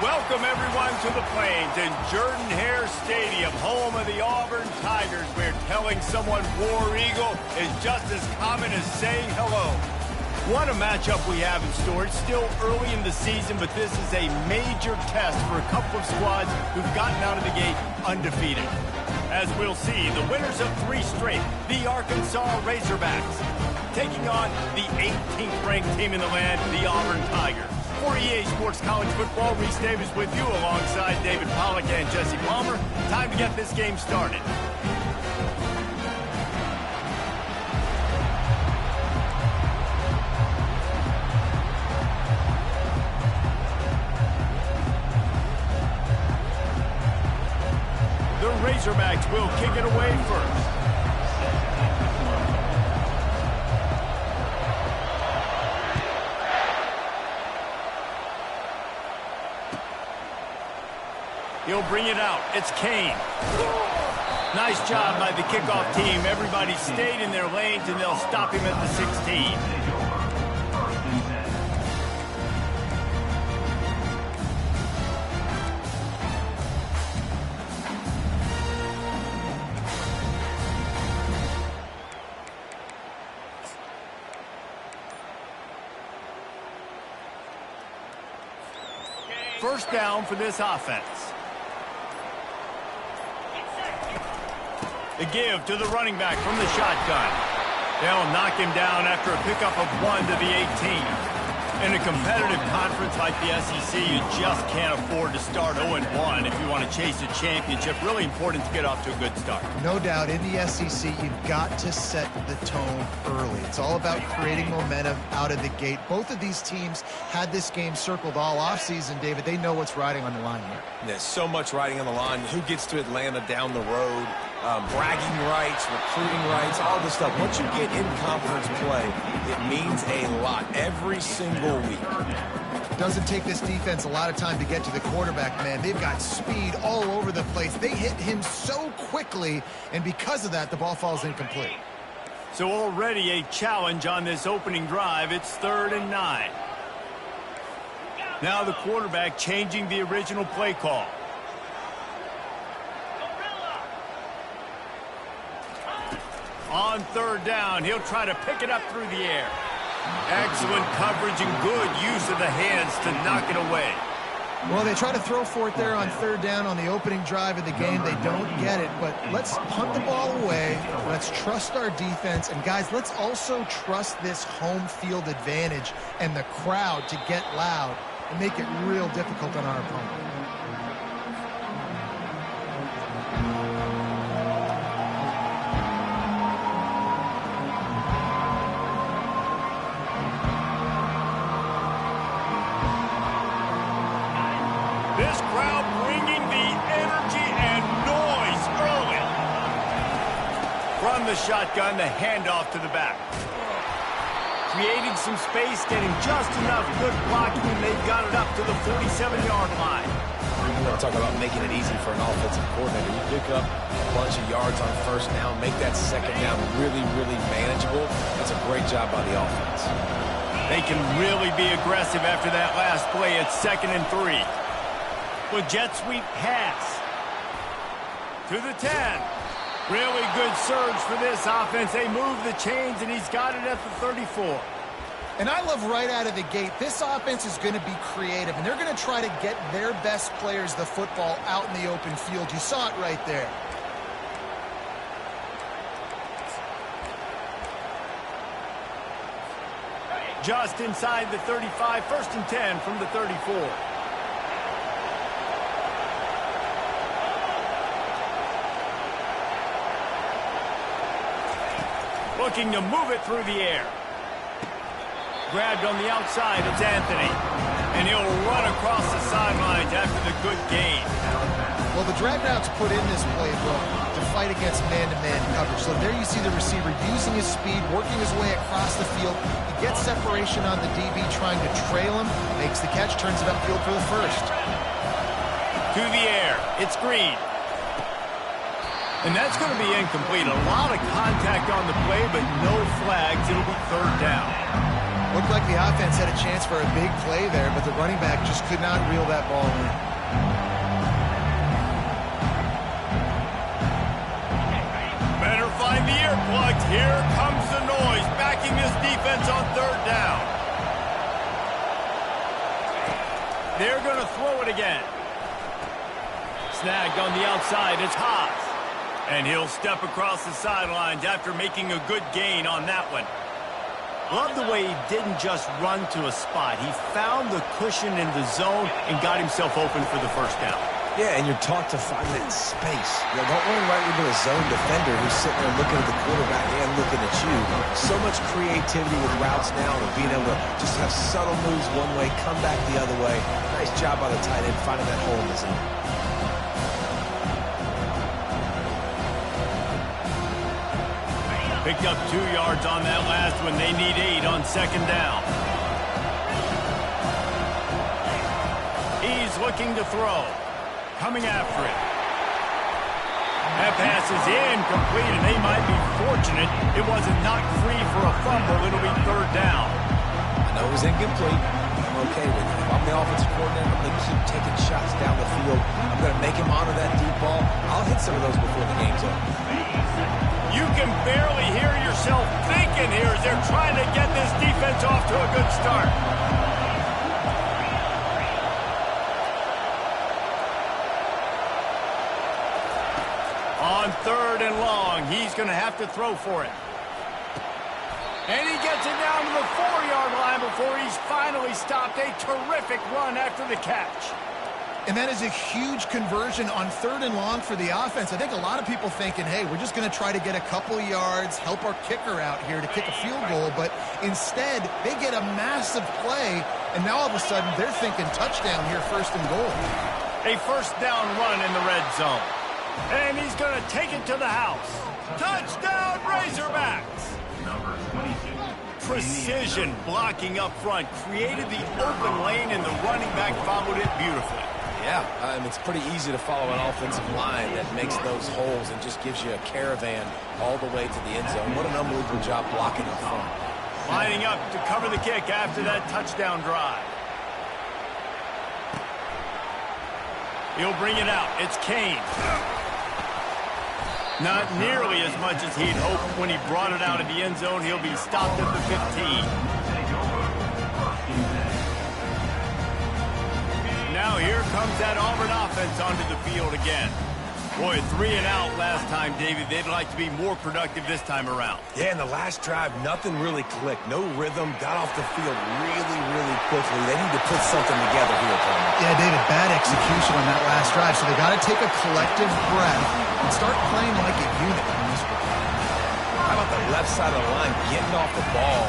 Welcome, everyone, to the Plains and Jordan-Hare Stadium, home of the Auburn Tigers, where telling someone War Eagle is just as common as saying hello. What a matchup we have in store. It's still early in the season, but this is a major test for a couple of squads who've gotten out of the gate undefeated. As we'll see, the winners of 3 straight, the Arkansas Razorbacks, taking on the 18th ranked team in the land, the Auburn Tigers. For EA Sports College Football, Reese Davis with you alongside David Pollack and Jesse Palmer. Time to get this game started. The Razorbacks will kick it away first. He'll bring it out. It's Kane. Nice job by the kickoff team. Everybody stayed in their lanes, and they'll stop him at the 16. First down for this offense. The give to the running back from the shotgun. They'll knock him down after a pickup of 1 to the 18. In a competitive conference like the SEC, you just can't afford to start 0-1 if you want to chase a championship. Really important to get off to a good start. No doubt, in the SEC, you've got to set the tone early. It's all about creating momentum out of the gate. Both of these teams had this game circled all offseason, David. They know what's riding on the line here. There's so much riding on the line. Who gets to Atlanta down the road? Bragging rights, recruiting rights, all this stuff. Once you get in conference play, it means a lot every single week. It doesn't take this defense a lot of time to get to the quarterback, man. They've got speed all over the place. They hit him so quickly, and because of that, the ball falls incomplete. So already a challenge on this opening drive. It's 3rd and 9. Now the quarterback changing the original play call. On 3rd down, he'll try to pick it up through the air. Excellent coverage and good use of the hands to knock it away. Well, they try to throw for it there on 3rd down on the opening drive of the game. They don't get it, but let's punt the ball away. Let's trust our defense. And, guys, let's also trust this home field advantage and the crowd to get loud and make it real difficult on our opponent. This crowd bringing the energy and noise early. From the shotgun, the handoff to the back. Creating some space, getting just enough good blocking, and they've got it up to the 47-yard line. You want to talk about making it easy for an offensive coordinator. You pick up a bunch of yards on 1st down, make that 2nd down really, really manageable. That's a great job by the offense. They can really be aggressive after that last play. It's 2nd and 3. With jet sweep pass to the 10. Really good surge for this offense. They move the chains, and he's got it at the 34. And I love right out of the gate, this offense is going to be creative, and they're going to try to get their best players the football out in the open field. You saw it right there. Just inside the 35, 1st and 10 from the 34. Looking to move it through the air. Grabbed on the outside, it's Anthony. And he'll run across the sidelines after the good gain. Well, the drag routes put in this playbook to fight against man-to-man coverage. So there you see the receiver using his speed, working his way across the field. He gets separation on the DB, trying to trail him, makes the catch, turns it upfield for the first. To the air, it's Green. And that's going to be incomplete. A lot of contact on the play, but no flags. It'll be 3rd down. Looked like the offense had a chance for a big play there, but the running back just could not reel that ball in. Better find the earplugs. Here comes the noise, backing this defense on third down. They're going to throw it again. Snagged on the outside, it's Haas. And he'll step across the sidelines after making a good gain on that one. Love the way he didn't just run to a spot. He found the cushion in the zone and got himself open for the first down. Yeah, and you're taught to find that space. Don't run right into a zone defender who's sitting there looking at the quarterback and looking at you. So much creativity with routes now and being able to just have subtle moves one way, come back the other way. Nice job by the tight end finding that hole in the zone. Picked up 2 yards on that last one. They need 8 on second down. He's looking to throw. Coming after it. That pass is incomplete, and they might be fortunate it wasn't knocked free for a fumble. It'll be third down. I know it was incomplete. I'm okay with it. If I'm the offensive coordinator, I'm going to keep taking shots down the field. I'm going to make him honor that deep ball. I'll hit some of those before the game's over. You can barely hear yourself thinking here as they're trying to get this defense off to a good start. On third and long, he's going to have to throw for it. And he gets it down to the 4-yard line before he's finally stopped. A terrific run after the catch. And that is a huge conversion on third and long for the offense. I think a lot of people thinking, hey, we're just going to try to get a couple yards, help our kicker out here to kick a field goal. But instead, they get a massive play, and now all of a sudden they're thinking touchdown here, first and goal. A first down run in the red zone. And he's going to take it to the house. Touchdown, Razorbacks! Precision blocking up front created the open lane, and the running back followed it beautifully. Yeah, it's pretty easy to follow an offensive line that makes those holes and just gives you a caravan all the way to the end zone. What an unbelievable job blocking up front. Lining up to cover the kick after that touchdown drive. He'll bring it out. It's Kane. Not nearly as much as he'd hoped when he brought it out of the end zone. He'll be stopped at the 15. Now here comes that Auburn offense onto the field again. Boy, 3 and out last time, David. They'd like to be more productive this time around. Yeah, in the last drive, nothing really clicked. No rhythm, got off the field really, really quickly. They need to put something together here, Tom. Yeah, David, bad execution on that last drive, so they got to take a collective breath and start playing like a unit on this one. How about the left side of the line, getting off the ball,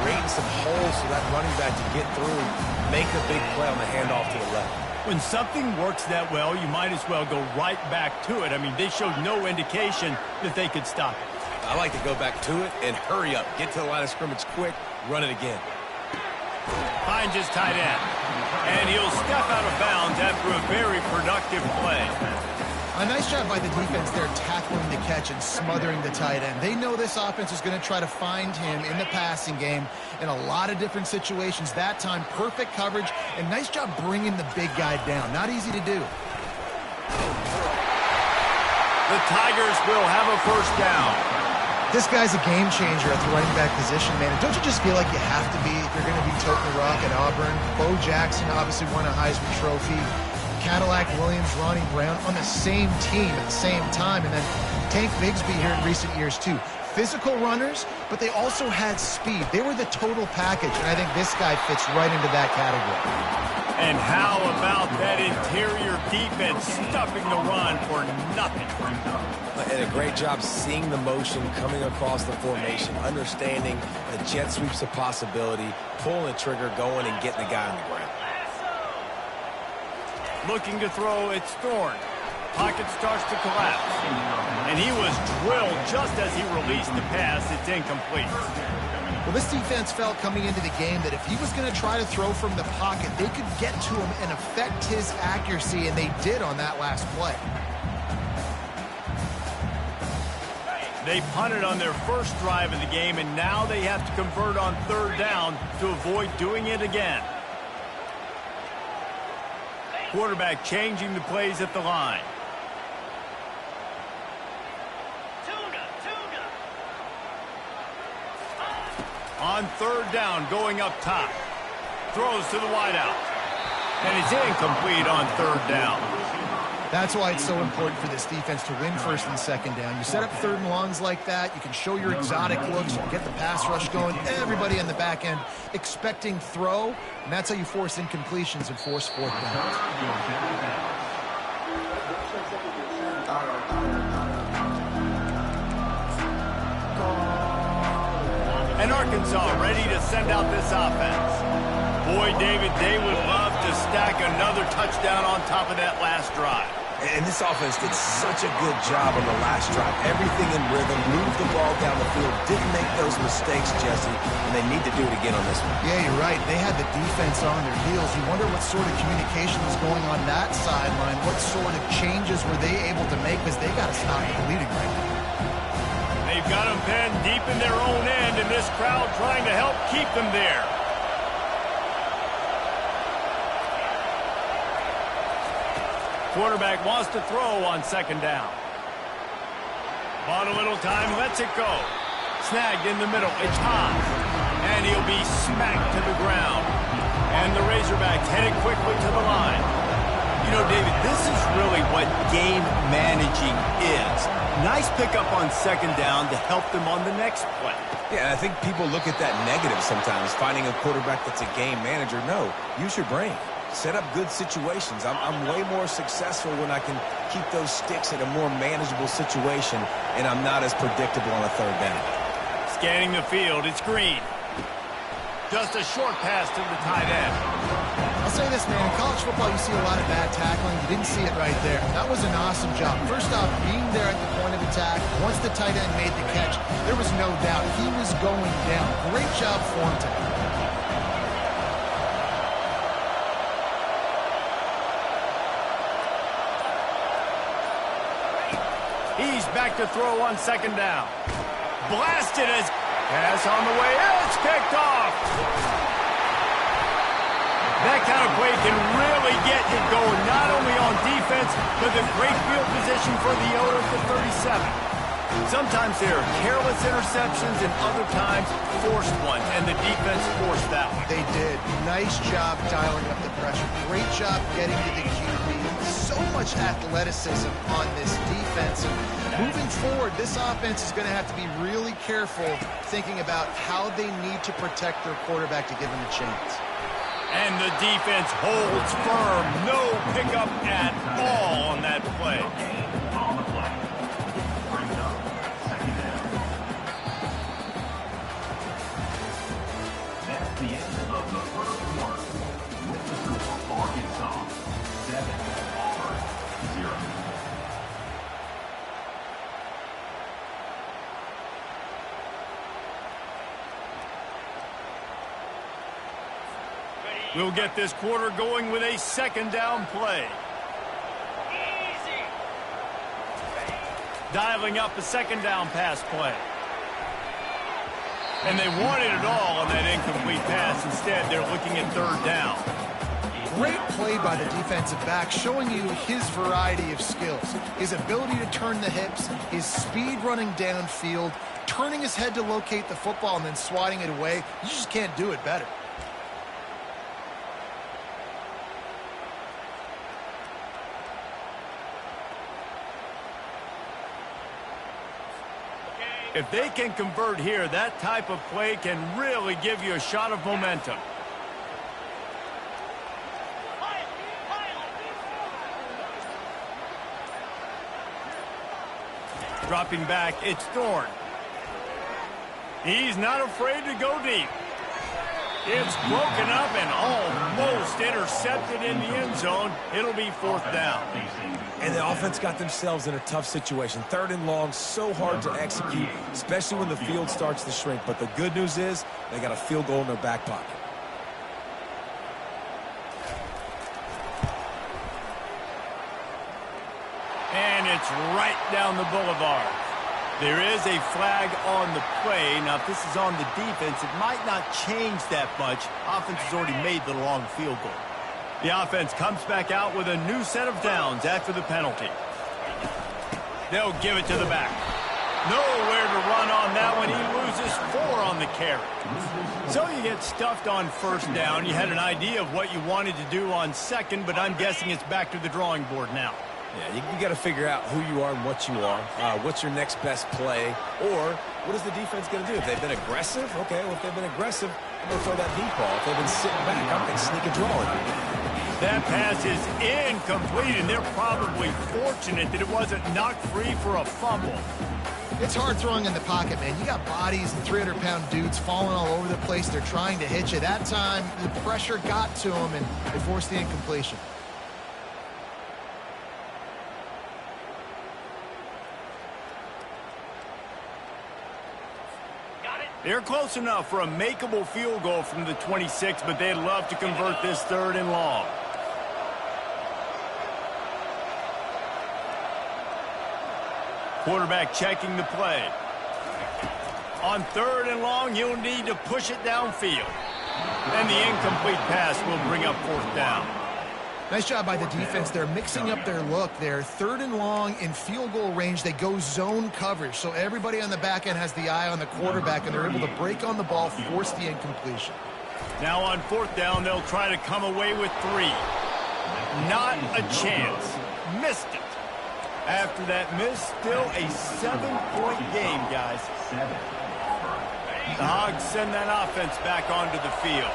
creating some holes for that running back to get through, make a big play on the handoff to the left. When something works that well, you might as well go right back to it. I mean, they showed no indication that they could stop it. I like to go back to it and hurry up. Get to the line of scrimmage quick, run it again. Finds his tight end. And he'll step out of bounds after a very productive play. A nice job by the defense there tackling the catch and smothering the tight end. They know this offense is going to try to find him in the passing game in a lot of different situations. That time, perfect coverage, and nice job bringing the big guy down. Not easy to do. The Tigers will have a first down. This guy's a game changer at the running back position, man. And don't you just feel like you have to be if you're going to be toting the rock at Auburn? Bo Jackson obviously won a Heisman Trophy. Cadillac Williams, Ronnie Brown on the same team at the same time. And then Tank Bigsby here in recent years, too. Physical runners, but they also had speed. They were the total package, and I think this guy fits right into that category. And how about that interior defense stuffing the run for nothing? And a great job seeing the motion, coming across the formation, understanding the jet sweep's a possibility, pulling the trigger, going and getting the guy on the ground. Looking to throw, it's Thorne. Pocket starts to collapse. And he was drilled just as he released the pass. It's incomplete. Well, this defense felt coming into the game that if he was going to try to throw from the pocket, they could get to him and affect his accuracy, and they did on that last play. They punted on their first drive of the game, and now they have to convert on third down to avoid doing it again. Quarterback changing the plays at the line. On third down, going up top. Throws to the wideout. And it's incomplete on third down. That's why it's so important for this defense to win first and second down. You set up third and longs like that. You can show your exotic looks. You can get the pass rush going. Everybody in the back end expecting throw. And that's how you force incompletions and force fourth downs. And Arkansas ready to send out this offense. Boy, David, they would love to stack another touchdown on top of that last drive. And this offense did such a good job on the last drive. Everything in rhythm, moved the ball down the field, didn't make those mistakes, Jesse, and they need to do it again on this one. Yeah, you're right. They had the defense on their heels. You wonder what sort of communication was going on that sideline. What sort of changes were they able to make, because they got to stop the bleeding right now. They've got them pinned deep in their own end, and this crowd trying to help keep them there. Quarterback wants to throw on second down. Bought a little time, lets it go. Snagged in the middle, it's high. And he'll be smacked to the ground. And the Razorbacks headed quickly to the line. You know, David, this is really what game managing is. Nice pickup on second down to help them on the next play. Yeah, I think people look at that negative sometimes, finding a quarterback that's a game manager. No, use your brain. Set up good situations. I'm way more successful when I can keep those sticks in a more manageable situation, and I'm not as predictable on a third down. Scanning the field, it's Green. Just a short pass to the tight end. I'll say this, man. In college football, you see a lot of bad tackling. You didn't see it right there. That was an awesome job. First off, being there at the point of attack. Once the tight end made the catch, there was no doubt he was going down. Great job for him today. He's back to throw on second down. Blasted as pass on the way. It's picked off. That kind of play can really get you going, not only on defense, but the great field position for the owner of the 37. Sometimes there are careless interceptions, and other times forced ones, and the defense forced that one. They did. Nice job dialing up the pressure. Great job getting to the QB. So much athleticism on this defense. And moving forward, this offense is going to have to be really careful thinking about how they need to protect their quarterback to give him a chance. And the defense holds firm. No pickup at all on that play. That's the end of the first quarter. With the score for Arkansas, 7, Auburn, 0. We'll get this quarter going with a second down play. Easy. Dialing up a second down pass play. And they wanted it all on that incomplete pass. Instead, they're looking at third down. Great play by the defensive back, showing you his variety of skills. His ability to turn the hips, his speed running downfield, turning his head to locate the football and then swatting it away. You just can't do it better. If they can convert here, that type of play can really give you a shot of momentum. Dropping back, it's Thorne. He's not afraid to go deep. It's broken up and almost intercepted in the end zone. It'll be fourth down. And the offense got themselves in a tough situation. Third and long, so hard to execute, especially when the field starts to shrink. But the good news is they got a field goal in their back pocket. And it's right down the boulevard. There is a flag on the play. Now, if this is on the defense, it might not change that much. Offense has already made the long field goal. The offense comes back out with a new set of downs after the penalty. They'll give it to the back. Nowhere to run on that one. He loses 4 on the carry. So you get stuffed on first down. You had an idea of what you wanted to do on second, but I'm guessing it's back to the drawing board now. Yeah, you got to figure out who you are and what you are. What's your next best play? Or what is the defense going to do? If they've been aggressive, okay, well, if they've been aggressive, I'm going to throw that deep ball. If they've been sitting back, I'm going to sneak a draw in. That pass is incomplete, and they're probably fortunate that it wasn't knocked free for a fumble. It's hard throwing in the pocket, man. You got bodies and 300-pound dudes falling all over the place. They're trying to hit you. That time, the pressure got to them, and they forced the incompletion. They're close enough for a makeable field goal from the 26, but they'd love to convert this 3rd and long. Quarterback checking the play. On 3rd and long, he'll need to push it downfield. And the incomplete pass will bring up 4th down. Nice job by the defense. They're mixing up their look. They're 3rd and long in field goal range. They go zone coverage. So everybody on the back end has the eye on the quarterback, and they're able to break on the ball, force the incompletion. Now on 4th down, they'll try to come away with 3. Not a chance. Missed it. After that miss, still a 7-point game, guys. The Hogs send that offense back onto the field.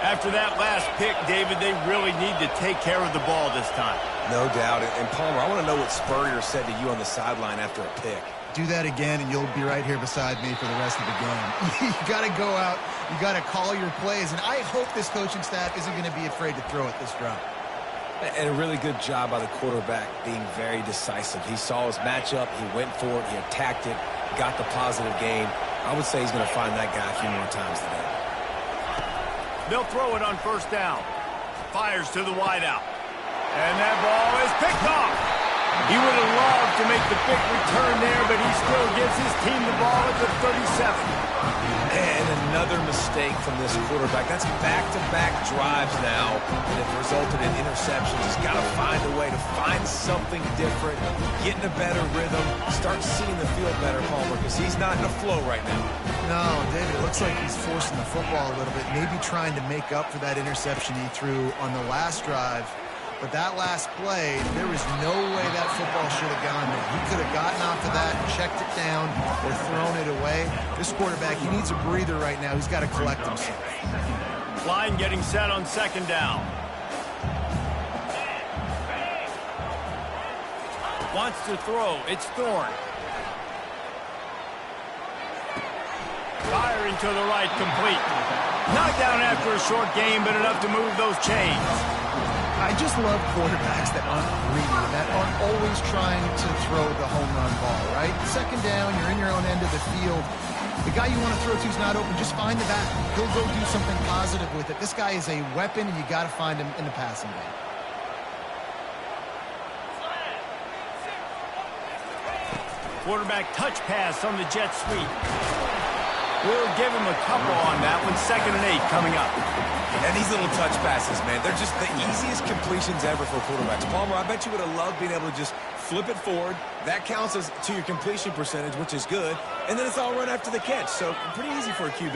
After that last pick, David, they really need to take care of the ball this time. No doubt. And Palmer, I want to know what Spurrier said to you on the sideline after a pick. Do that again, and you'll be right here beside me for the rest of the game. You got to go out. You got to call your plays. And I hope this coaching staff isn't going to be afraid to throw it this drive. And a really good job by the quarterback being very decisive. He saw his matchup. He went for it. He attacked it. Got the positive gain. I would say he's going to find that guy a few more times today. They'll throw it on 1st down. Fires to the wideout. And that ball is picked off. He would have loved to make the big return there, but he still gives his team the ball at the 37. And another mistake from this quarterback. That's back-to-back drives now, and it resulted in interceptions. He's got to find a way to find something different, get in a better rhythm, start seeing the field better, Palmer, because he's not in a flow right now. No, David, it looks like he's forcing the football a little bit, maybe trying to make up for that interception he threw on the last drive. But that last play, there was no way that football should have gone there. He could have gotten off of that, checked it down, or thrown it away. This quarterback, he needs a breather right now. He's got to collect himself. Line getting set on 2nd down. Wants to throw. It's Thorne. Firing to the right, complete. Knocked down after a short game, but enough to move those chains. I just love quarterbacks that aren't greedy, that aren't always trying to throw the home run ball, right? 2nd down, you're in your own end of the field. The guy you want to throw to is not open. Just find the back. He'll go do something positive with it. This guy is a weapon, and you got to find him in the passing game. Quarterback touch pass on the jet sweep. We'll give him a couple on that one. 2nd and 8 coming up. And these little touch passes, man, they're just the easiest completions ever for quarterbacks. Palmer, I bet you would have loved being able to just flip it forward. That counts as to your completion percentage, which is good. And then it's all run after the catch. So pretty easy for a QB.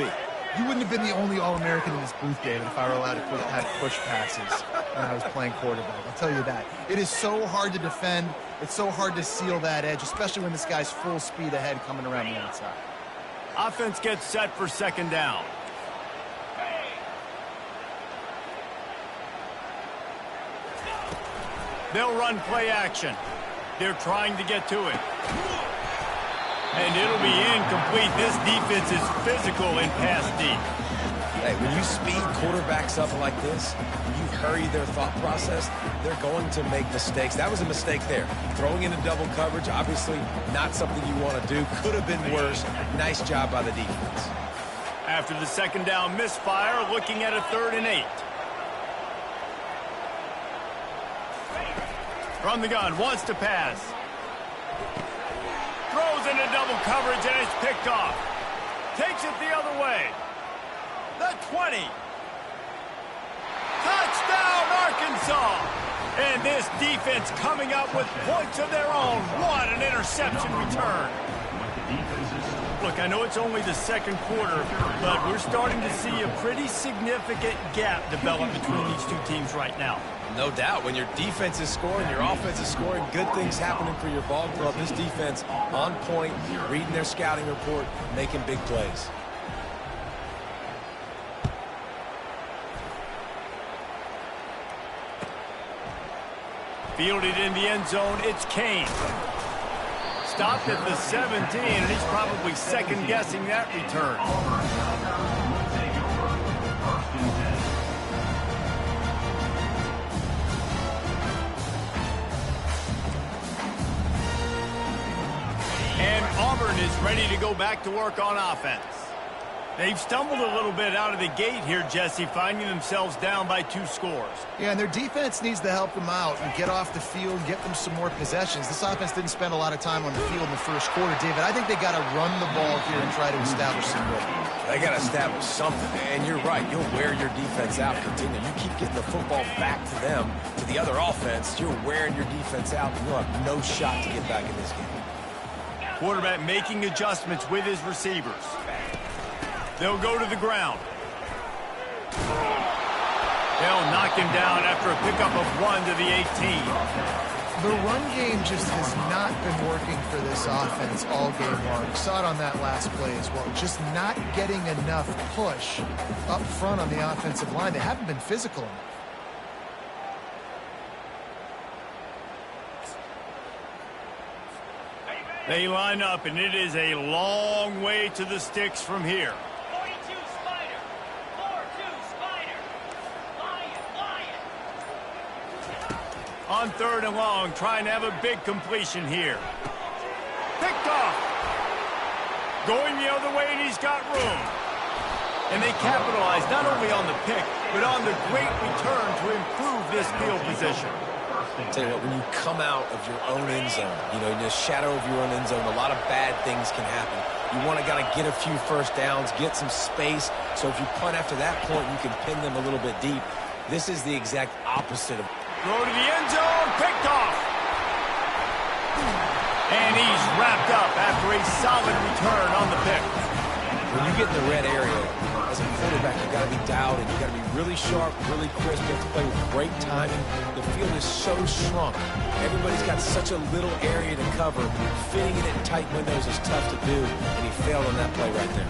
You wouldn't have been the only All-American in this booth, David, if I were allowed to have push passes when I was playing quarterback. I'll tell you that. It is so hard to defend. It's so hard to seal that edge, especially when this guy's full speed ahead coming around the outside. Offense gets set for 2nd down. They'll run play action. They're trying to get to it. And it'll be incomplete. This defense is physical in pass deep. Hey, when you speed quarterbacks up like this, you hurry their thought process, they're going to make mistakes. That was a mistake there. Throwing into double coverage, obviously not something you want to do. Could have been worse. Nice job by the defense. After the 2nd down misfire, looking at a 3rd and 8. From the gun, wants to pass. Throws into double coverage, and it's picked off. Takes it the other way. The 20. Touchdown, Arkansas! And this defense coming up with points of their own. What an interception return. Look, I know it's only the second quarter, but we're starting to see a pretty significant gap develop between these two teams right now. No doubt. When your defense is scoring, your offense is scoring, good things happening for your ball club. This defense on point, reading their scouting report, making big plays. Fielded in the end zone, it's Kane. Stopped at the 17, and he's probably second-guessing that return. And Auburn is ready to go back to work on offense. They've stumbled a little bit out of the gate here, Jesse, finding themselves down by 2 scores. Yeah, and their defense needs to help them out and get off the field and get them some more possessions. This offense didn't spend a lot of time on the field in the first quarter, David. I think they got to run the ball here and try to establish some rhythm. They got to establish something, and you're right. You'll wear your defense out. Continue. You keep getting the football back to them, to the other offense. You're wearing your defense out, and you'll have no shot to get back in this game. Quarterback making adjustments with his receivers. They'll go to the ground. They'll knock him down after a pickup of 1 to the 18. The run game just has not been working for this offense all game long. You saw it on that last play as well. Just not getting enough push up front on the offensive line. They haven't been physical enough. They line up, and it is a long way to the sticks from here. On 3rd and long, trying to have a big completion here. Picked off. Going the other way, and he's got room. And they capitalize not only on the pick, but on the great return to improve this field position. I'll tell you what, when you come out of your own end zone, in the shadow of your own end zone, a lot of bad things can happen. You want to get a few first downs, get some space, so if you punt after that point, you can pin them a little bit deep. This is the exact opposite of... Throw to the end zone, picked off. And he's wrapped up after a solid return on the pick. When you get in the red area, as a quarterback, you got to be dialed and you got to be really sharp, really crisp. You have to play with great timing. The field is so shrunk. Everybody's got such a little area to cover. Fitting it in tight windows is tough to do, and he failed on that play right there.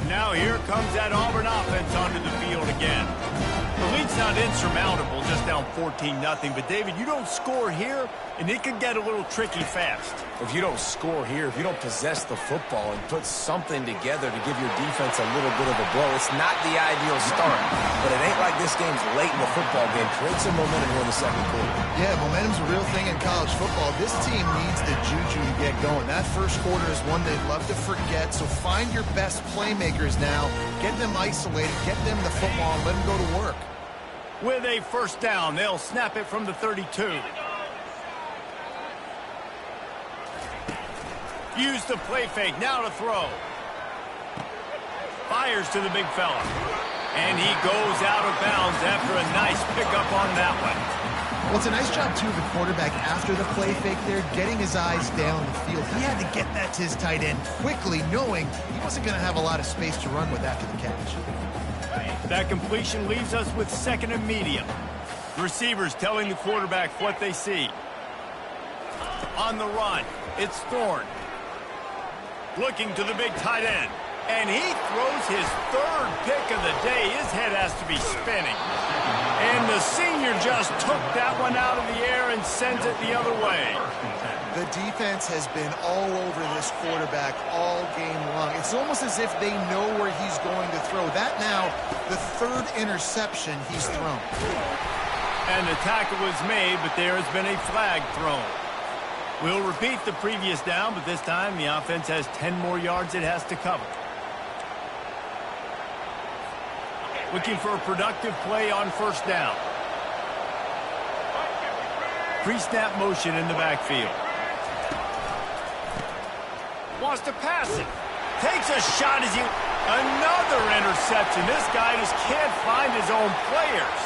Now here comes that Auburn offense onto the field again. The lead's not insurmountable, just down 14-0. But, David, you don't score here, and it could get a little tricky fast. If you don't score here, if you don't possess the football and put something together to give your defense a little bit of a blow, it's not the ideal start. But it ain't like this game's late in the football game. Create some momentum here in the second quarter. Yeah, momentum's a real thing in college football. This team needs the juju to get going. That first quarter is one they'd love to forget. So find your best playmakers now. Get them isolated. Get them the football and let them go to work. With a first down, they'll snap it from the 32. Use the play fake, now to throw. Fires to the big fella. And he goes out of bounds after a nice pickup on that one. Well, it's a nice job, too, of the quarterback after the play fake there, getting his eyes down the field. He had to get that to his tight end quickly, knowing he wasn't going to have a lot of space to run with after the catch. That completion leaves us with 2nd and medium. Receivers telling the quarterback what they see. On the run, it's Thorne. Looking to the big tight end. And he throws his 3rd pick of the day. His head has to be spinning. And the senior just took that one out of the air and sends it the other way. The defense has been all over this quarterback all game long. It's almost as if they know where he's going to throw. That now, the 3rd interception he's thrown. And the tackle was made, but there has been a flag thrown. We'll repeat the previous down, but this time the offense has 10 more yards it has to cover. Looking for a productive play on first down. Pre-snap motion in the backfield. wants to pass it. Takes a shot as he... Another interception. This guy just can't find his own players.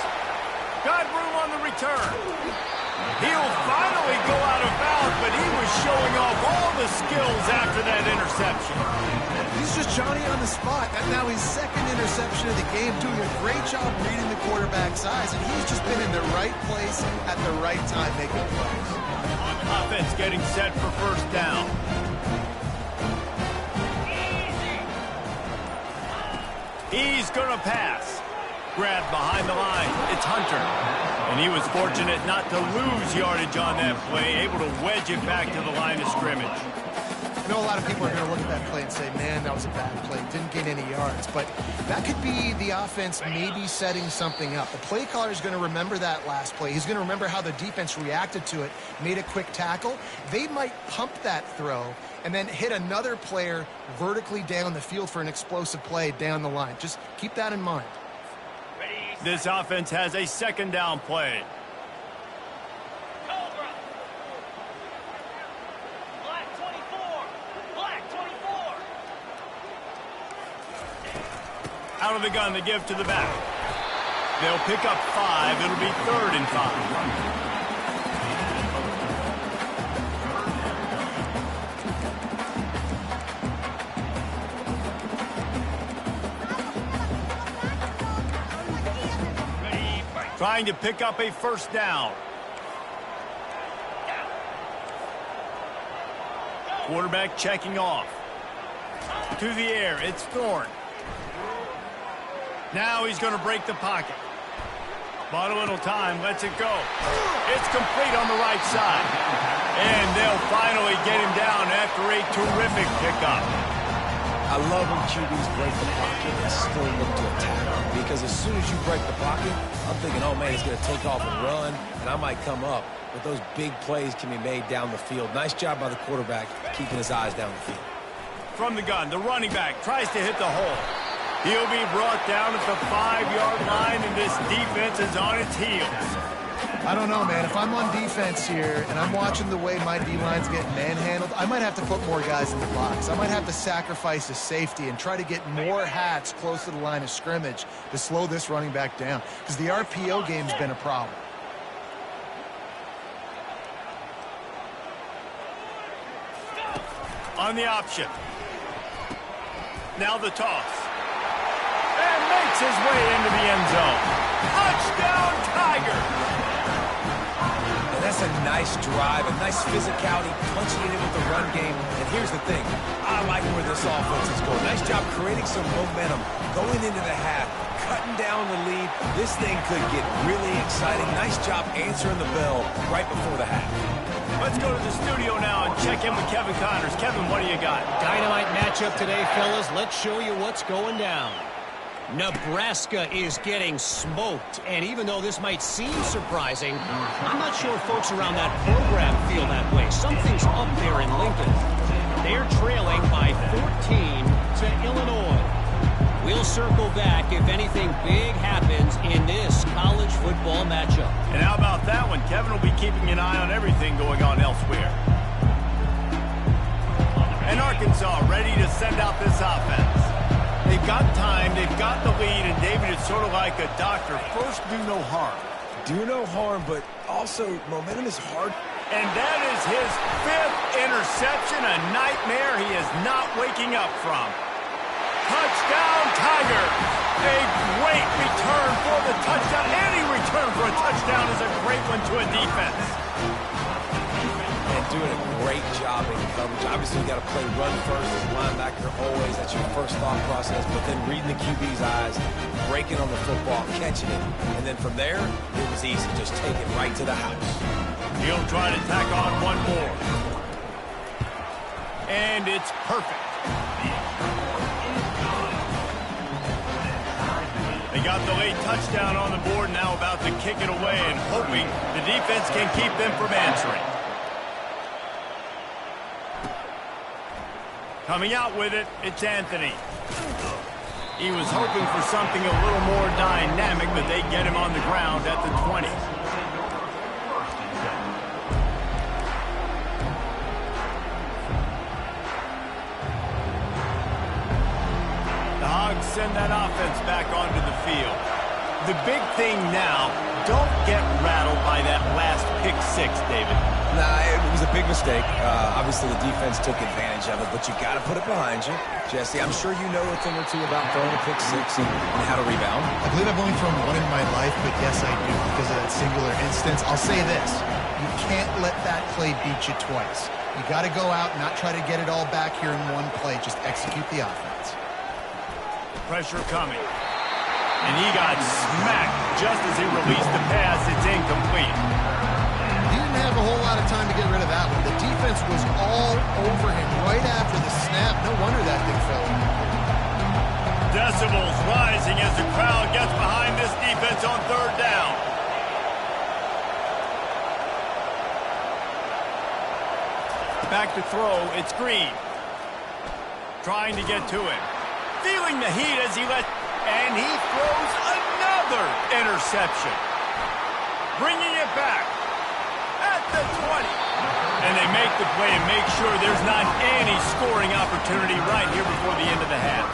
Got room on the return. He'll finally go out of bounds, but he was showing off all the skills after that interception. He's just Johnny on the spot. And now his second interception of the game, doing a great job reading the quarterback's eyes, and he's just been in the right place at the right time making plays. Offense getting set for first down. He's going to pass. Grabbed behind the line. It's Hunter. And he was fortunate not to lose yardage on that play, able to wedge it back to the line of scrimmage. I know a lot of people are going to look at that play and say, man, that was a bad play. Didn't gain any yards. But that could be the offense maybe setting something up. The play caller is going to remember that last play. He's going to remember how the defense reacted to it, made a quick tackle. They might pump that throw and then hit another player vertically down the field for an explosive play down the line. Just keep that in mind. This offense has a second down play. Out of the gun, they give to the back. They'll pick up 5. It'll be 3rd and 5. Trying to pick up a first down. Quarterback checking off. To the air, it's Thorne. Now he's going to break the pocket. Bought a little time, lets it go. It's complete on the right side. And they'll finally get him down after a terrific pickup. I love when QBs break the pocket and still look to attack. Because as soon as you break the pocket, I'm thinking, oh, man, he's going to take off and run, and I might come up. But those big plays can be made down the field. Nice job by the quarterback keeping his eyes down the field. From the gun, the running back tries to hit the hole. He'll be brought down at the 5-yard line, and this defense is on its heels. I don't know, man. If I'm on defense here and I'm watching the way my D-line's getting manhandled, I might have to put more guys in the box. I might have to sacrifice a safety and try to get more hats close to the line of scrimmage to slow this running back down, because the RPO game's been a problem. On the option. Now the toss. And makes his way into the end zone. Touchdown, Tigers! And that's a nice drive, a nice physicality, punching it in with the run game. And here's the thing. I like where this offense is going. Nice job creating some momentum, going into the half, cutting down the lead. This thing could get really exciting. Nice job answering the bell right before the half. Let's go to the studio now and check in with Kevin Connors. Kevin, what do you got? Dynamite matchup today, fellas. Let's show you what's going down. Nebraska is getting smoked, and even though this might seem surprising, I'm not sure folks around that program feel that way. Something's up there in Lincoln. They're trailing by 14 to Illinois. We'll circle back if anything big happens in this college football matchup. And how about that one? Kevin will be keeping an eye on everything going on elsewhere. And Arkansas ready to send out this offense. They've got time, they've got the lead, and David is sort of like a doctor. First, do no harm. Do no harm, but also momentum is hard. And that is his 5th interception, a nightmare he is not waking up from. Touchdown, Tigers! A great return for the touchdown. Any return for a touchdown is a great one to a defense. And doing a great job in coverage. Obviously, you got to play run first as a linebacker always. That's your first thought process. But then reading the QB's eyes, breaking on the football, catching it. And then from there, it was easy. Just take it right to the house. He'll try to tack on one more. And it's perfect. They got the late touchdown on the board, now about to kick it away and hoping the defense can keep them from answering. Coming out with it, it's Anthony. He was hoping for something a little more dynamic, but they get him on the ground at the 20. send that offense back onto the field. The big thing now, don't get rattled by that last pick six, David. Nah, it was a big mistake. Obviously, the defense took advantage of it, but you got to put it behind you. Jesse, I'm sure you know a thing or two about throwing a pick six and how to rebound. I believe I've only thrown one in my life, but yes, I do because of that singular instance. I'll say this. You can't let that play beat you twice. You got to go out and not try to get it all back here in one play. Just execute the offense. Pressure coming. And he got smacked just as he released the pass. It's incomplete. He didn't have a whole lot of time to get rid of that one. The defense was all over him right after the snap. No wonder that thing fell. Decibels rising as the crowd gets behind this defense on third down. Back to throw, it's Green. Trying to get to him. Feeling the heat as he and he throws another interception. Bringing it back at the 20. And they make the play and make sure there's not any scoring opportunity right here before the end of the half.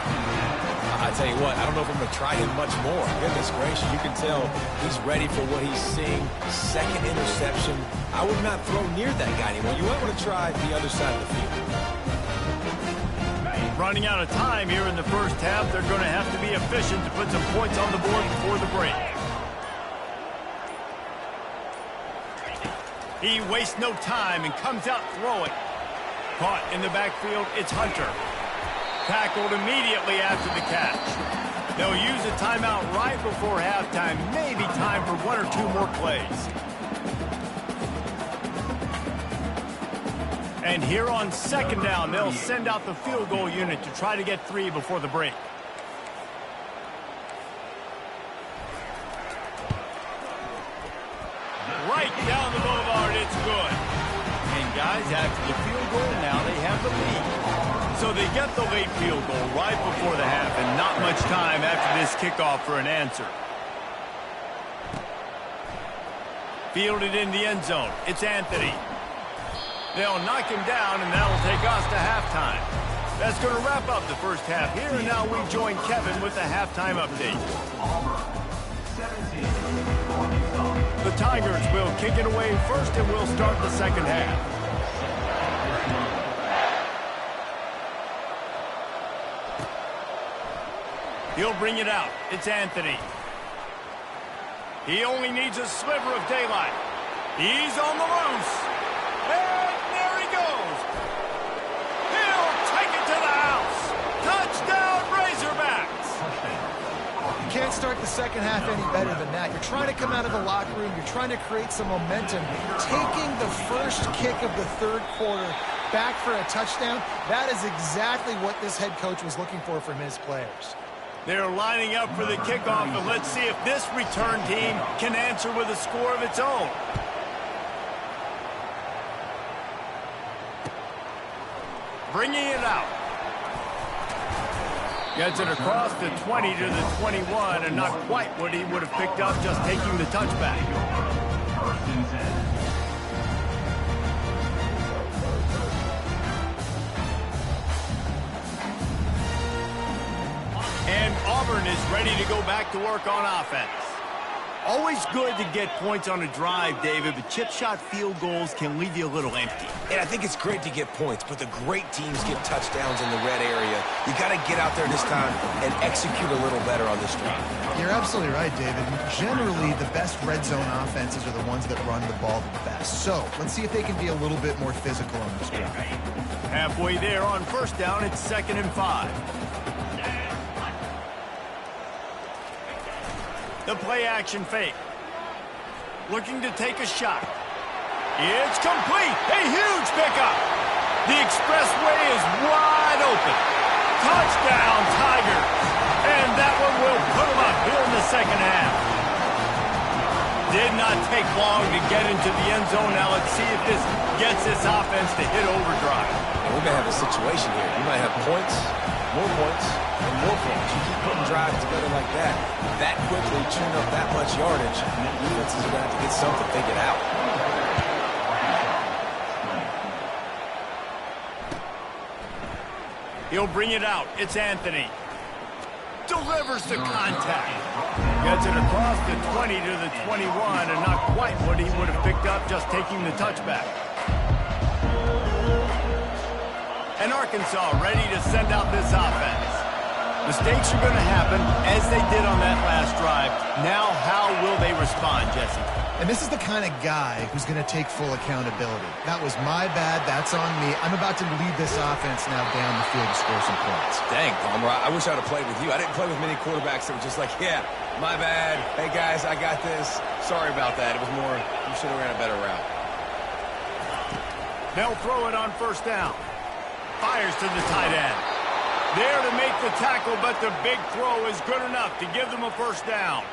I tell you what, I don't know if I'm going to try him much more. Goodness gracious, you can tell he's ready for what he's seeing. Second interception. I would not throw near that guy anymore. You might want to try the other side of the field. Running out of time here in the first half. They're going to have to be efficient to put some points on the board before the break. He wastes no time and comes out throwing. Caught in the backfield, it's Hunter. Tackled immediately after the catch. They'll use a timeout right before halftime. Maybe time for one or two more plays. And here on second down, they'll send out the field goal unit to try to get 3 before the break. Right down the boulevard, it's good. And guys, after the field goal, now they have the lead. So they get the late field goal right before the half, and not much time after this kickoff for an answer. Fielded in the end zone, it's Anthony. They'll knock him down, and that'll take us to halftime. That's going to wrap up the first half here, and now we join Kevin with the halftime update. The Tigers will kick it away first, and we'll start the second half. He'll bring it out. It's Anthony. He only needs a sliver of daylight. He's on the loose. And there he goes. He'll take it to the house. Touchdown, Razorbacks. You can't start the second half any better than that. You're trying to come out of the locker room. You're trying to create some momentum. Taking the first kick of the third quarter back for a touchdown, that is exactly what this head coach was looking for from his players. They're lining up for the kickoff, and let's see if this return team can answer with a score of its own. Bringing it out. Gets it across the 20 to the 21, and not quite what he would have picked up just taking the touchback. And Auburn is ready to go back to work on offense. Always good to get points on a drive, David, but chip shot field goals can leave you a little empty. And I think it's great to get points, but the great teams get touchdowns in the red area. You got to get out there this time and execute a little better on this drive. You're absolutely right, David. Generally, the best red zone offenses are the ones that run the ball the best. So let's see if they can be a little bit more physical on this drive. Halfway there on first down, it's 2nd and 5. The play-action fake. Looking to take a shot. It's complete. A huge pickup. The expressway is wide open. Touchdown, Tigers. And that one will put them up here in the second half. Did not take long to get into the end zone. Now let's see if this gets this offense to hit overdrive. And we may have a situation here. You might have points, more points, and more points. You keep putting drives together like that quickly churn up that much yardage, defenses are going to have to get something figured out. He'll bring it out. It's Anthony. delivers the contact. Gets it across the 20 to the 21, and not quite what he would have picked up just taking the touchback. And Arkansas ready to send out this offense. Mistakes are going to happen, as they did on that last drive. Now, how will they respond, Jesse? And this is the kind of guy who's going to take full accountability. That was my bad. That's on me. I'm about to lead this offense now down the field to score some points. Dang, Palmer, I wish I'd have played with you. I didn't play with many quarterbacks that were just like, yeah, my bad. Hey, guys, I got this. Sorry about that. It was more, you should have ran a better route. They'll throw it on first down. Fires to the tight end. There to make the tackle, but the big throw is good enough to give them a first down.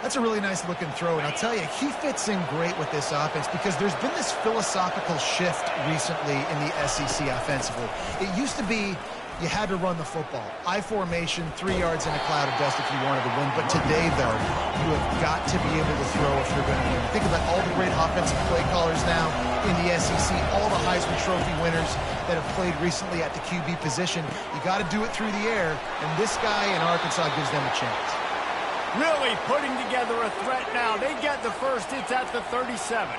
That's a really nice-looking throw, and I'll tell you, he fits in great with this offense because there's been this philosophical shift recently in the SEC offensively. It used to be you had to run the football. I formation, 3 yards in a cloud of dust if you wanted to win. But today, though, you have got to be able to throw if you're going to win. Think about all the great offensive play callers now in the SEC, all the Heisman Trophy winners that have played recently at the QB position. You got to do it through the air, and this guy in Arkansas gives them a chance. Really putting together a threat now. They get the first. It's at the 37.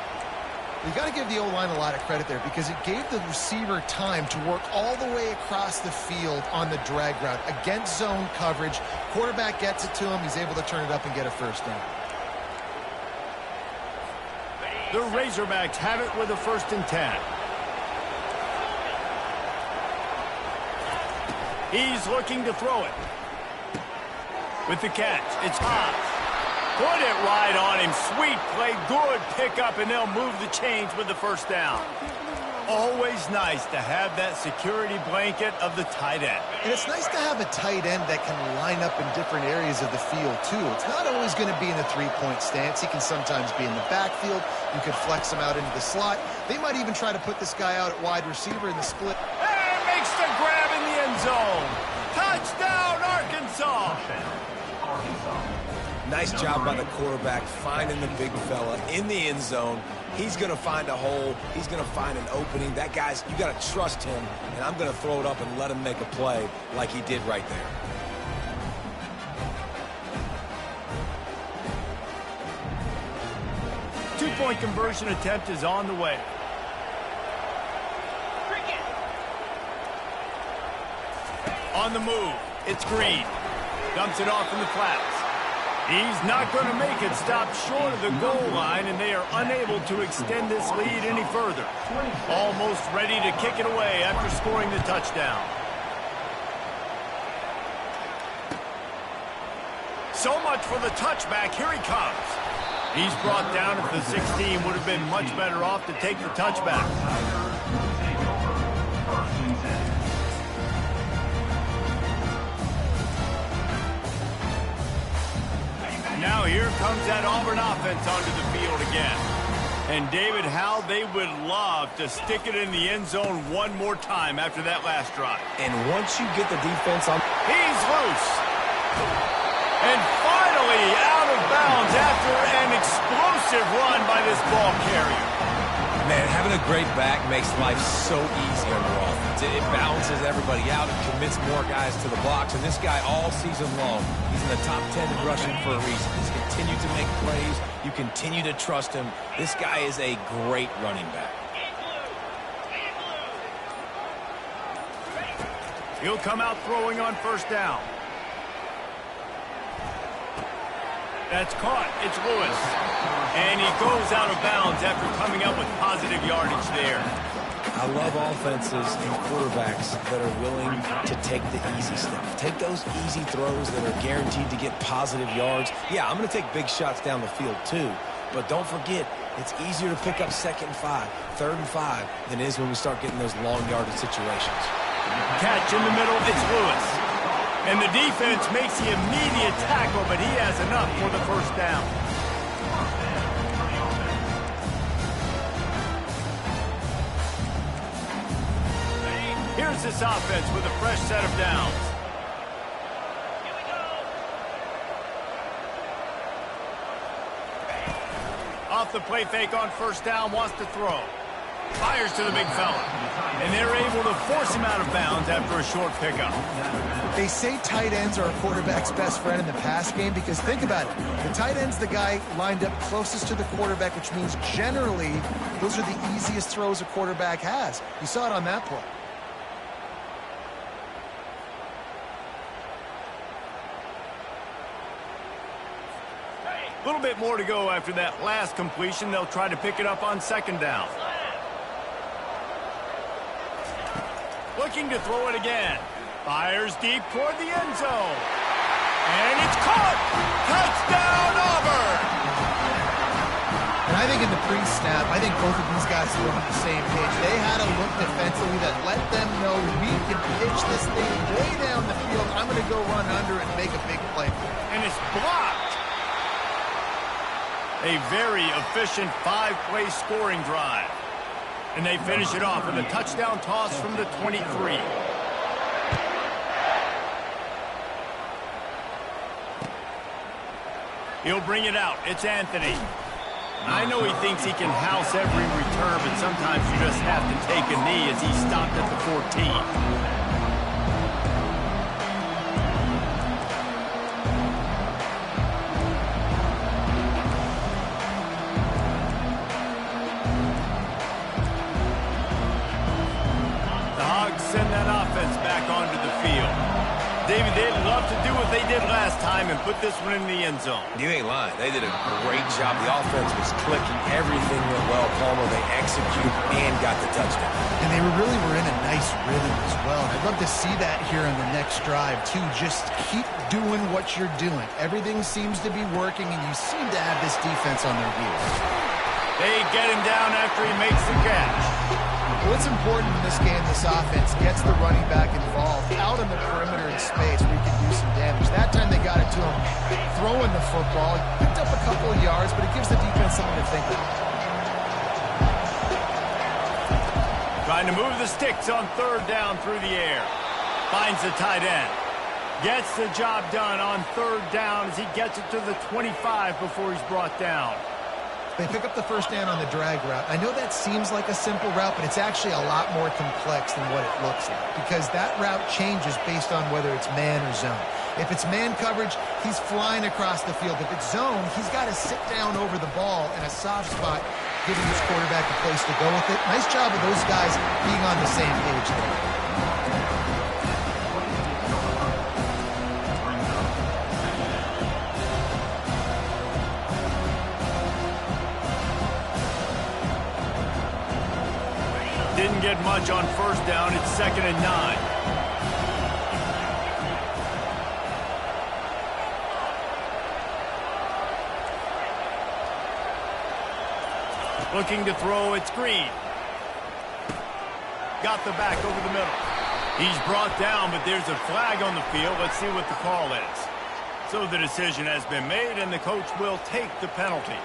You got to give the O-line a lot of credit there because it gave the receiver time to work all the way across the field on the drag route against zone coverage. Quarterback gets it to him. He's able to turn it up and get a first down. The Razorbacks have it with a 1st and 10. He's looking to throw it. With the catch, it's Hobbs. Put it right on him. Sweet play, good pickup, and they'll move the chains with the first down. Always nice to have that security blanket of the tight end. And it's nice to have a tight end that can line up in different areas of the field, too. It's not always going to be in a three-point stance. He can sometimes be in the backfield. You could flex him out into the slot. They might even try to put this guy out at wide receiver in the split. And makes the grab in the end zone. Touchdown, Arkansas. Nice job by the quarterback finding the big fella in the end zone. He's going to find a hole. He's going to find an opening. That guy's, you got to trust him, and I'm going to throw it up and let him make a play like he did right there. Two-point conversion attempt is on the way. On the move, it's Green. Dumps it off in the flats. He's not going to make it. Stop short of the goal line, and they are unable to extend this lead any further. Almost ready to kick it away after scoring the touchdown. So much for the touchback. Here he comes. He's brought down at the 16. Would have been much better off to take the touchback. Now here comes that Auburn offense onto the field again. And David, how they would love to stick it in the end zone one more time after that last drive. And once you get the defense on... He's loose. And finally out of bounds after an explosive run by this ball carrier. Man, having a great back makes life so easy on your offense. It balances everybody out and commits more guys to the blocks. And this guy all season long, he's in the top 10 in rushing for a reason. He's continued to make plays. You continue to trust him. This guy is a great running back. He'll come out throwing on first down. That's caught. It's Lewis. And he goes out of bounds after coming up with positive yardage there. I love offenses and quarterbacks that are willing to take the easy stuff. Take those easy throws that are guaranteed to get positive yards. Yeah, I'm going to take big shots down the field too. But don't forget, it's easier to pick up 2nd and 5, 3rd and 5 than it is when we start getting those long yardage situations. Catch in the middle. It's Lewis. And the defense makes the immediate tackle, but he has enough for the first down. Here's this offense with a fresh set of downs. Off the play fake on first down, wants to throw. Fires to the big fella. And they're able to to force him out of bounds after a short pickup. They say tight ends are a quarterback's best friend in the pass game because think about it. The tight end's the guy lined up closest to the quarterback, which means generally those are the easiest throws a quarterback has. You saw it on that play. A little bit more to go after that last completion. They'll try to pick it up on second down. Looking to throw it again. Fires deep toward the end zone. And it's caught! Touchdown, Auburn! And I think in the pre-snap, I think both of these guys were on the same page. They had a look defensively that let them know we can pitch this thing way down the field. I'm going to go run under and make a big play. And it's blocked. A very efficient 5-play scoring drive. And they finish it off with a touchdown toss from the 23. He'll bring it out. It's Anthony. I know he thinks he can house every return, but sometimes you just have to take a knee as he stopped at the 14. Send that offense back onto the field. David, they'd love to do what they did last time and put this one in the end zone. You ain't lying. They did a great job. The offense was clicking. Everything went well. Palmer, they executed and got the touchdown. And they really were in a nice rhythm as well. And I'd love to see that here in the next drive, too. Just keep doing what you're doing. Everything seems to be working, and you seem to have this defense on their heels. They get him down after he makes the catch. What's important in this game, this offense gets the running back involved out on the perimeter in space where he can do some damage. That time they got it to him throwing the football. Picked up a couple of yards, but it gives the defense something to think about. Trying to move the sticks on third down through the air. Finds the tight end. Gets the job done on third down as he gets it to the 25 before he's brought down. They pick up the first down on the drag route. I know that seems like a simple route, but it's actually a lot more complex than what it looks like because that route changes based on whether it's man or zone. If it's man coverage, he's flying across the field. If it's zone, he's got to sit down over the ball in a soft spot, giving his quarterback a place to go with it. Nice job of those guys being on the same page there. Didn't get much on first down. It's 2nd and 9. Looking to throw, it's Green. Got the back over the middle. He's brought down, but there's a flag on the field. Let's see what the call is. So the decision has been made, and the coach will take the penalty.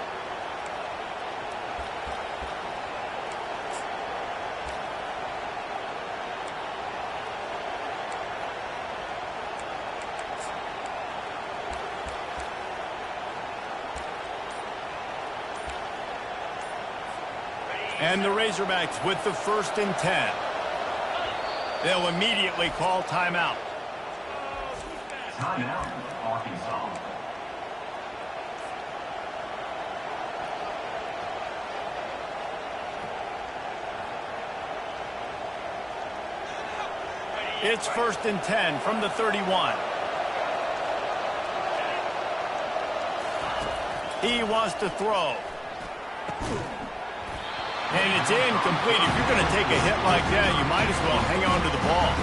And the Razorbacks with the 1st and 10. They'll immediately call timeout. Timeout, Arkansas. It's 1st and 10 from the 31. He wants to throw. And it's incomplete. If you're going to take a hit like that, you might as well hang on to the ball.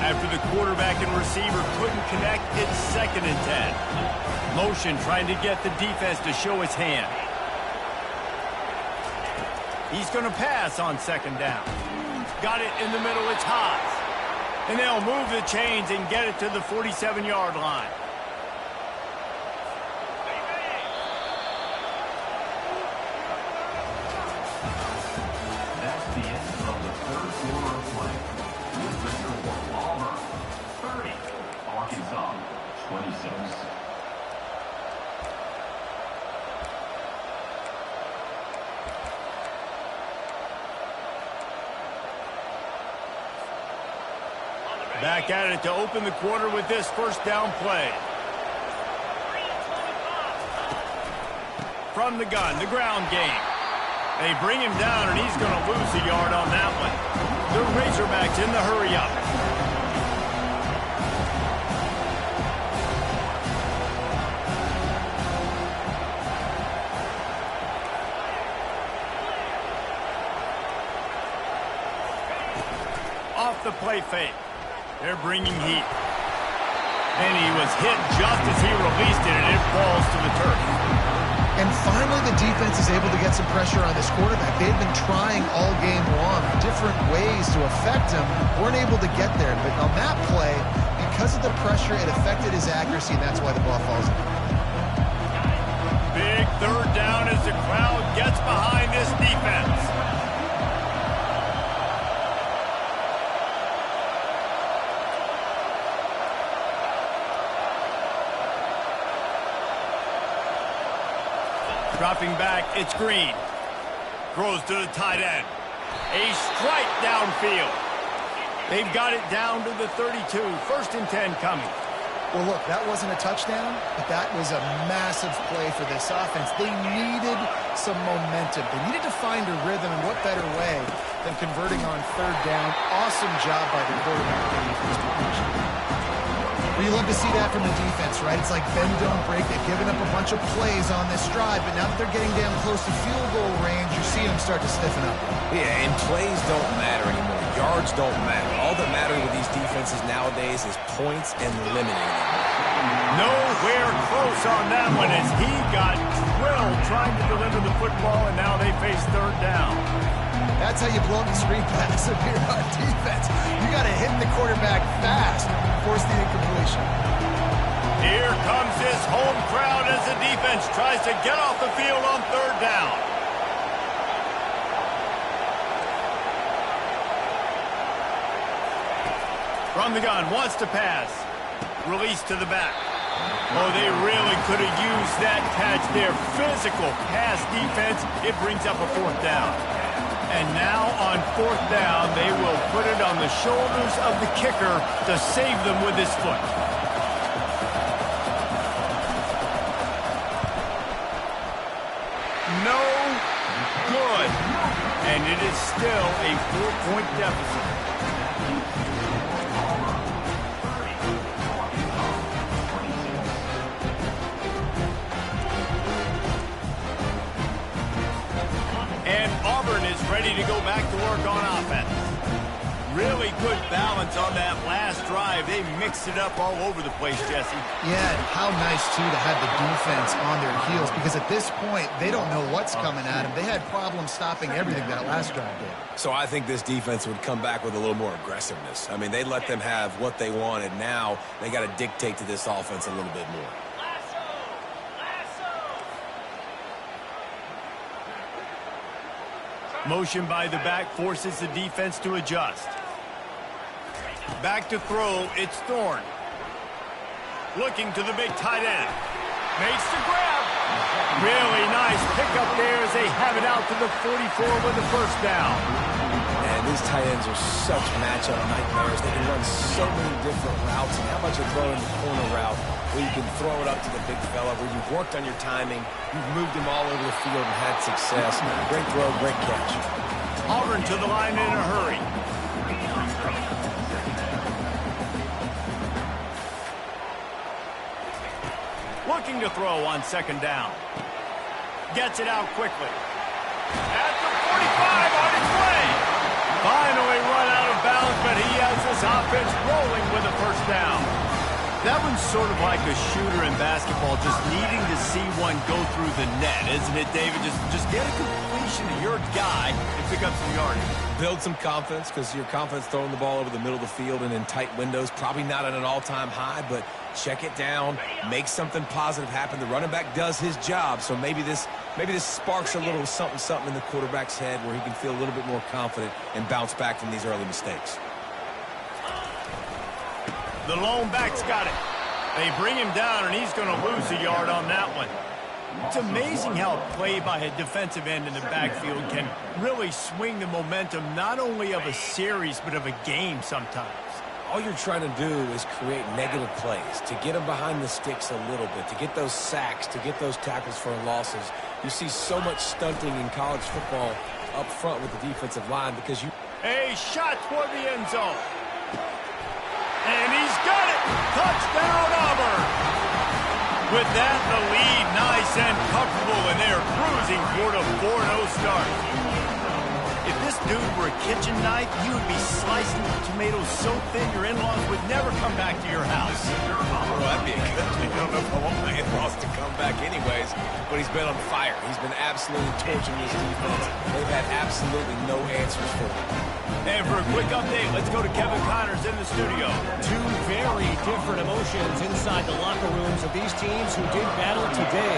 After the quarterback and receiver couldn't connect, it's 2nd and 10. Motion trying to get the defense to show his hand. He's going to pass on 2nd down. Got it in the middle, it's Haas. And they'll move the chains and get it to the 47-yard line. That's the end of the third quarter of play. With the score, Auburn 30, Arkansas, 26. Back at it to open the quarter with this first down play. From the gun, the ground game. They bring him down, and he's going to lose a yard on that one. The Razorbacks in the hurry-up. Off the play fake. They're bringing heat. And he was hit just as he released it, and it falls to the turf. And finally, the defense is able to get some pressure on this quarterback. They've been trying all game long, different ways to affect him. Weren't able to get there. But on that play, because of the pressure, it affected his accuracy, and that's why the ball falls in. Big third down as the crowd gets behind this defense. Dropping back, it's Green. Throws to the tight end. A strike downfield. They've got it down to the 32. 1st and 10 coming. Well, look, that wasn't a touchdown, but that was a massive play for this offense. They needed some momentum. They needed to find a rhythm, and what better way than converting on 3rd down. Awesome job by the quarterback getting first position. Well, you love to see that from the defense, right? It's like bend, don't break. They've given up a bunch of plays on this drive, but now that they're getting down close to field goal range, you're seeing them start to stiffen up. Yeah, and plays don't matter anymore. Yards don't matter. All that matters with these defenses nowadays is points and limiting them. Nowhere close on that one as he got drilled trying to deliver the football, and now they face 3rd down. That's how you blow up the screen pass if you're on defense. You got to hit the quarterback fast, force the incompletion. Here comes this home crowd as the defense tries to get off the field on 3rd down. From the gun, wants to pass. Release to the back. Oh, they really could have used that catch there. Physical pass defense. It brings up a 4th down. And now on 4th down, they will put it on the shoulders of the kicker to save them with his foot. No good. And it is still a 4-point deficit. And Auburn is ready to go back to work on offense. Really good balance on that last drive. They mixed it up all over the place, Jesse. Yeah, how nice, too, to have the defense on their heels, because at this point, they don't know what's coming at them. They had problems stopping everything that last drive did. So I think this defense would come back with a little more aggressiveness. I mean, they let them have what they wanted. Now they got to dictate to this offense a little bit more. Motion by the back forces the defense to adjust. Back to throw, it's Thorne. Looking to the big tight end. Makes the grab. Really nice pickup there as they have it out to the 44 with the 1st down. And these tight ends are such matchup nightmares. They can run so many different routes. And how about you throw in the corner route where you can throw it up to the big fella, where you've worked on your timing, you've moved him all over the field and had success. Great throw, great catch. Auburn to the line in a hurry. Looking to throw on 2nd down. Gets it out quickly. At the 45 on its way. Finally run out of bounds, but he has this offense rolling with a 1st down. That one's sort of like a shooter in basketball, just needing to see one go through the net, isn't it, David? Just get a completion to your guy and pick up some yardage. Build some confidence, because your confidence throwing the ball over the middle of the field and in tight windows, probably not at an all-time high, but check it down, make something positive happen. The running back does his job, so maybe this sparks a little something in the quarterback's head where he can feel a little bit more confident and bounce back from these early mistakes. The lone back's got it. They bring him down, and he's going to lose a yard on that one. It's amazing how a play by a defensive end in the backfield can really swing the momentum not only of a series but of a game sometimes. All you're trying to do is create negative plays, to get them behind the sticks a little bit, to get those sacks, to get those tackles for losses. You see so much stunting in college football up front with the defensive line because you... A shot toward the end zone. And he's got it! Touchdown, Auburn! With that, the lead nice and comfortable, and they're cruising toward a 4-0 start. If this dude were a kitchen knife, you would be slicing the tomatoes so thin your in-laws would never come back to your house. Well, that'd be a good thing. I don't know if I want my in-laws to come back anyways, but he's been on fire. He's been absolutely torching this defense. They've had absolutely no answers for him. And for a quick update, let's go to Kevin Connors in the studio. Two very different emotions inside the locker rooms of these teams who did battle today.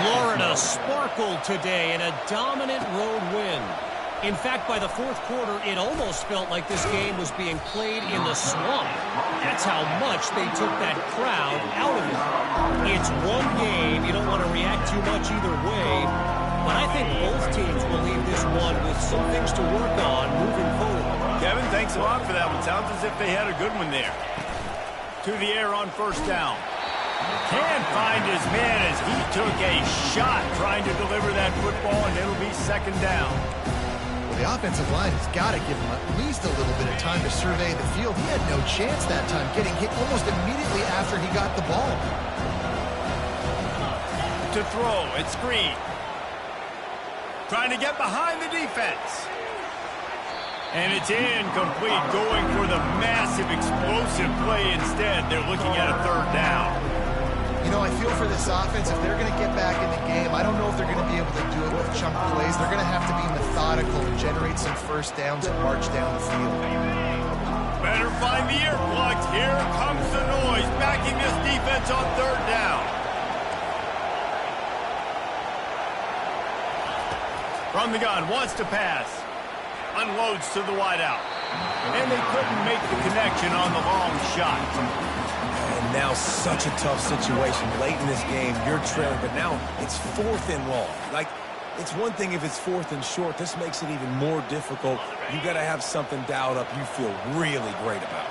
Florida sparkled today in a dominant road win. In fact, by the fourth quarter, it almost felt like this game was being played in the swamp. That's how much they took that crowd out of it. It's one game. You don't want to react too much either way. But I think both teams will leave this one with some things to work on moving forward. Kevin, thanks a lot for that one. Sounds as if they had a good one there. To the air on first down. Can't find his man as he took a shot trying to deliver that football, and it'll be second down. Well, the offensive line has got to give him at least a little bit of time to survey the field. He had no chance that time, getting hit almost immediately after he got the ball. To throw, it's Green. Trying to get behind the defense. And it's incomplete, going for the massive explosive play instead. They're looking at a third down. You know, I feel for this offense, if they're going to get back in the game, I don't know if they're going to be able to do it with chunk plays. They're going to have to be methodical and generate some first downs and march down the field. Better find the earplugs. Here comes the noise, backing this defense on third down. From the gun, wants to pass. Unloads to the wideout. And they couldn't make the connection on the long shot. And now such a tough situation. Late in this game, you're trailing, but now it's fourth and long. Like, it's one thing if it's fourth and short. This makes it even more difficult. You got to have something dialed up you feel really great about.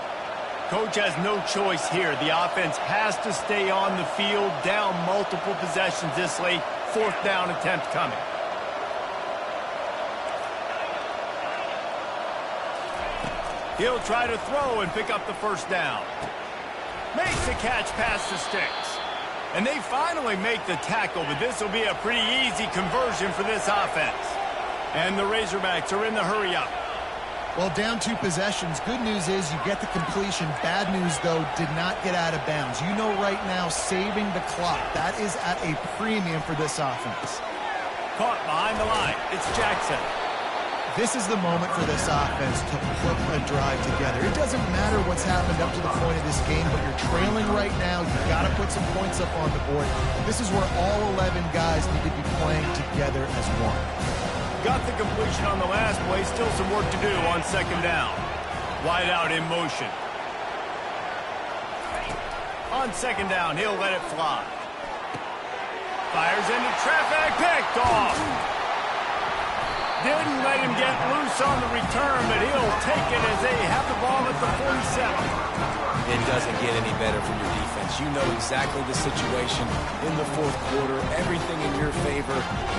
Coach has no choice here. The offense has to stay on the field, down multiple possessions this late. Fourth down attempt coming. He'll try to throw and pick up the first down. Makes the catch past the sticks. And they finally make the tackle, but this will be a pretty easy conversion for this offense. And the Razorbacks are in the hurry-up. Well, down 2 possessions. Good news is you get the completion. Bad news, though, did not get out of bounds. You know right now, saving the clock. That is at a premium for this offense. Caught behind the line. It's Jackson. This is the moment for this offense to put a drive together. It doesn't matter what's happened up to the point of this game, but you're trailing right now. You've got to put some points up on the board. This is where all 11 guys need to be playing together as one. Got the completion on the last play. Still some work to do on second down. Wide out in motion. On second down, he'll let it fly. Fires into traffic. Picked off. Didn't let him get loose on the return, but he'll take it as they have the ball at the 47. It doesn't get any better from your defense. You know exactly the situation in the fourth quarter. Everything in your favor.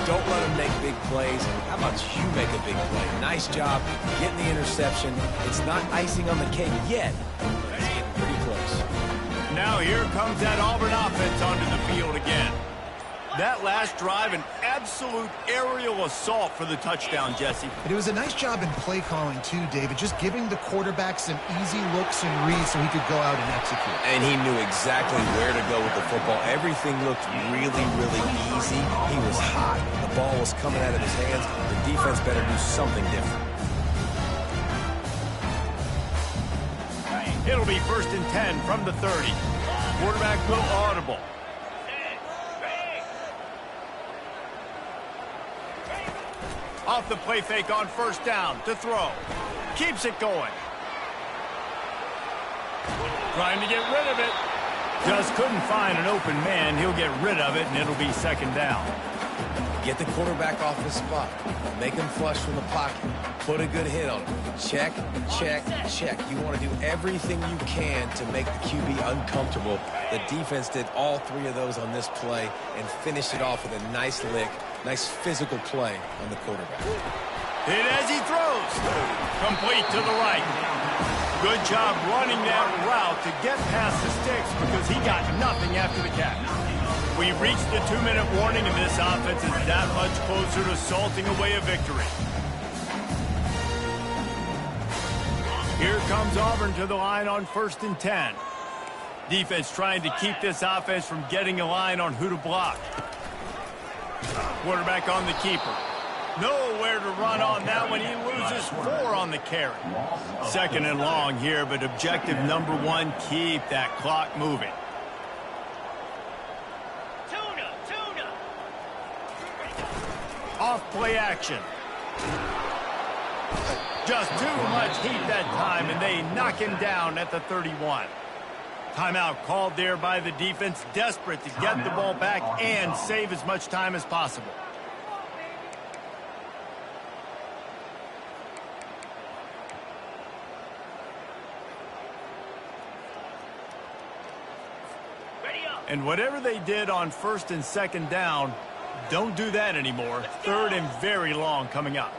Don't let them make big plays. How about you make a big play? Nice job getting the interception. It's not icing on the cake yet, but it's getting pretty close. Now here comes that Auburn offense onto the field again. That last drive, an absolute aerial assault for the touchdown, Jesse. But it was a nice job in play calling, too, David. Just giving the quarterback some easy looks and reads so he could go out and execute. And he knew exactly where to go with the football. Everything looked really, really easy. He was hot. The ball was coming out of his hands. The defense better do something different. It'll be 1st and 10 from the 30. Quarterback will audible. Off the play fake on first down to throw. Keeps it going. trying to get rid of it. Just couldn't find an open man. He'll get rid of it, and it'll be second down. Get the quarterback off his spot. Make him flush from the pocket. Put a good hit on him. Check, check, check. You want to do everything you can to make the QB uncomfortable. The defense did all three of those on this play and finished it off with a nice lick, nice physical play on the quarterback. Hit as he throws. Complete to the right. Good job running that route to get past the sticks because he got nothing after the catch. We've reached the 2-minute warning, and this offense is that much closer to salting away a victory. Here comes Auburn to the line on 1st and 10. Defense trying to keep this offense from getting a line on who to block. Quarterback on the keeper. Nowhere to run on that one. He loses 4 on the carry. Second and long here, but objective number 1, keep that clock moving. Off play action. Just too much heat that time, and they knock him down at the 31. Timeout called there by the defense, desperate to get the ball back and save as much time as possible. And whatever they did on 1st and 2nd down, don't do that anymore. 3rd and very long coming up.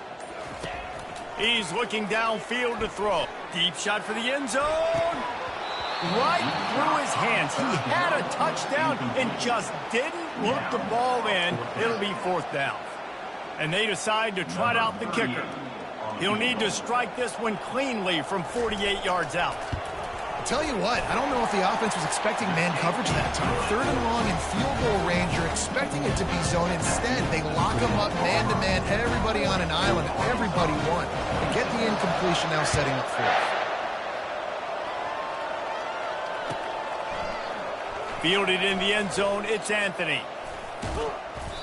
He's looking downfield to throw. Deep shot for the end zone. Right through his hands. He had a touchdown and just didn't look the ball in. It'll be 4th down. And they decide to trot out the kicker. He'll need to strike this one cleanly from 48 yards out. Tell you what, I don't know if the offense was expecting man coverage that time. 3rd and long in field goal range, you're expecting it to be zone. Instead, they lock them up man-to-man, everybody on an island, everybody won. They get the incompletion now setting up 4th. Fielded in the end zone, it's Anthony.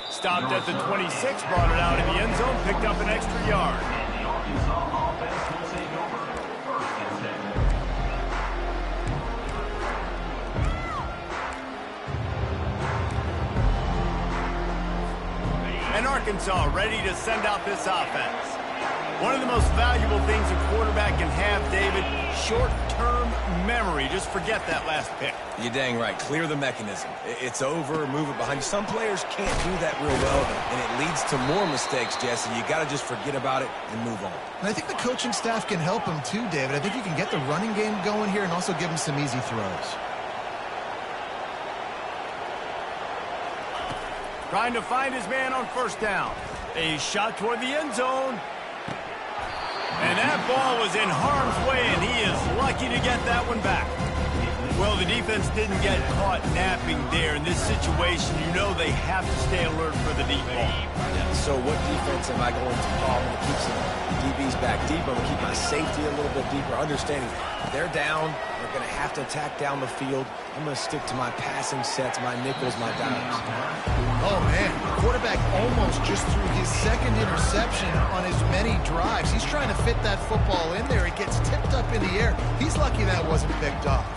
Stopped at the 26, brought it out in the end zone, picked up an extra yard. And Arkansas ready to send out this offense. One of the most valuable things a quarterback can have, David, short-term memory. Just forget that last pick. You're dang right. Clear the mechanism. It's over, move it behind you. Some players can't do that real well, and it leads to more mistakes, Jesse. You got to just forget about it and move on. And I think the coaching staff can help him too, David. I think you can get the running game going here and also give him some easy throws. Trying to find his man on 1st down. A shot toward the end zone. And that ball was in harm's way, and he is lucky to get that one back. Well, the defense didn't get caught napping there. In this situation, you know they have to stay alert for the deep ball. Yeah, so what defense am I going to call? I'm going to keep some DBs back deep. I'm going to keep my safety a little bit deeper, understanding they're down. They're going to have to attack down the field. I'm going to stick to my passing sets, my nickels, my dimes. Oh, man. The quarterback almost just threw his 2nd interception on as many drives. He's trying to fit that football in there. It gets tipped up in the air. He's lucky that wasn't picked off.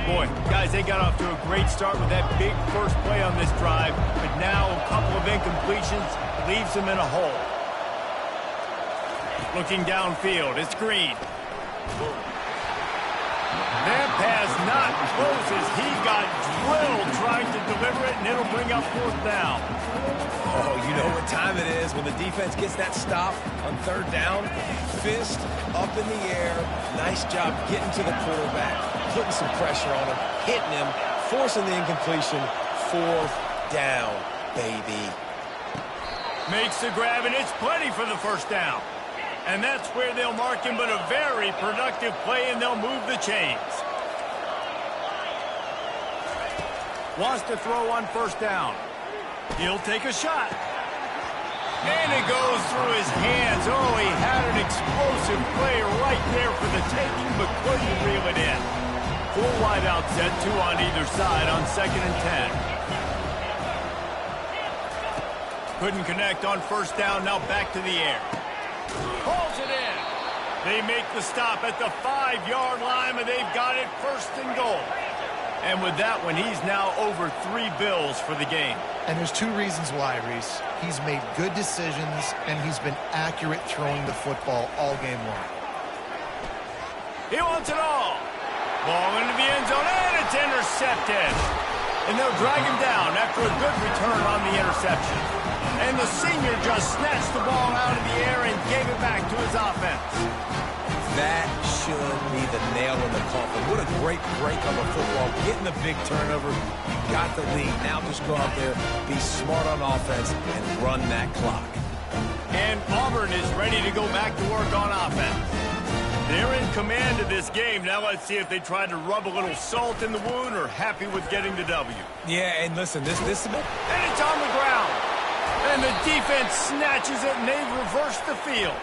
Boy, guys, they got off to a great start with that big first play on this drive, but now a couple of incompletions leaves them in a hole. Looking downfield, it's Green. That pass not close as he got drilled trying to deliver it, and it'll bring up 4th down. Oh, you know what time it is when the defense gets that stop on 3rd down. Fist up in the air. Nice job getting to the quarterback, putting some pressure on him, hitting him, forcing the incompletion. 4th down, baby. Makes the grab, and it's plenty for the 1st down. And that's where they'll mark him, but a very productive play, and they'll move the chains. Wants to throw on 1st down. He'll take a shot. And it goes through his hands. Oh, he had an explosive play right there for the taking, but couldn't reel it in. 4 wide out set, 2 on either side on 2nd and 10. Couldn't connect on 1st down, now back to the air. Pulls it in. They make the stop at the 5-yard line, and they've got it first and goal. And with that one, he's now over 3 bills for the game. And there's 2 reasons why, Reese. He's made good decisions, and he's been accurate throwing the football all game long. He wants it all. Ball into the end zone, and it's intercepted. And they'll drag him down after a good return on the interception. And the senior just snatched the ball out of the air and gave it back to his offense. That should be the nail in the coffin. What a great break on the football. Getting the big turnover. You got the lead. Now just go out there, be smart on offense, and run that clock. And Auburn is ready to go back to work on offense. They're in command of this game. Now let's see if they try to rub a little salt in the wound or happy with getting the W. Yeah, and listen, this is... And it's on the ground. And the defense snatches it, and they reverse the field.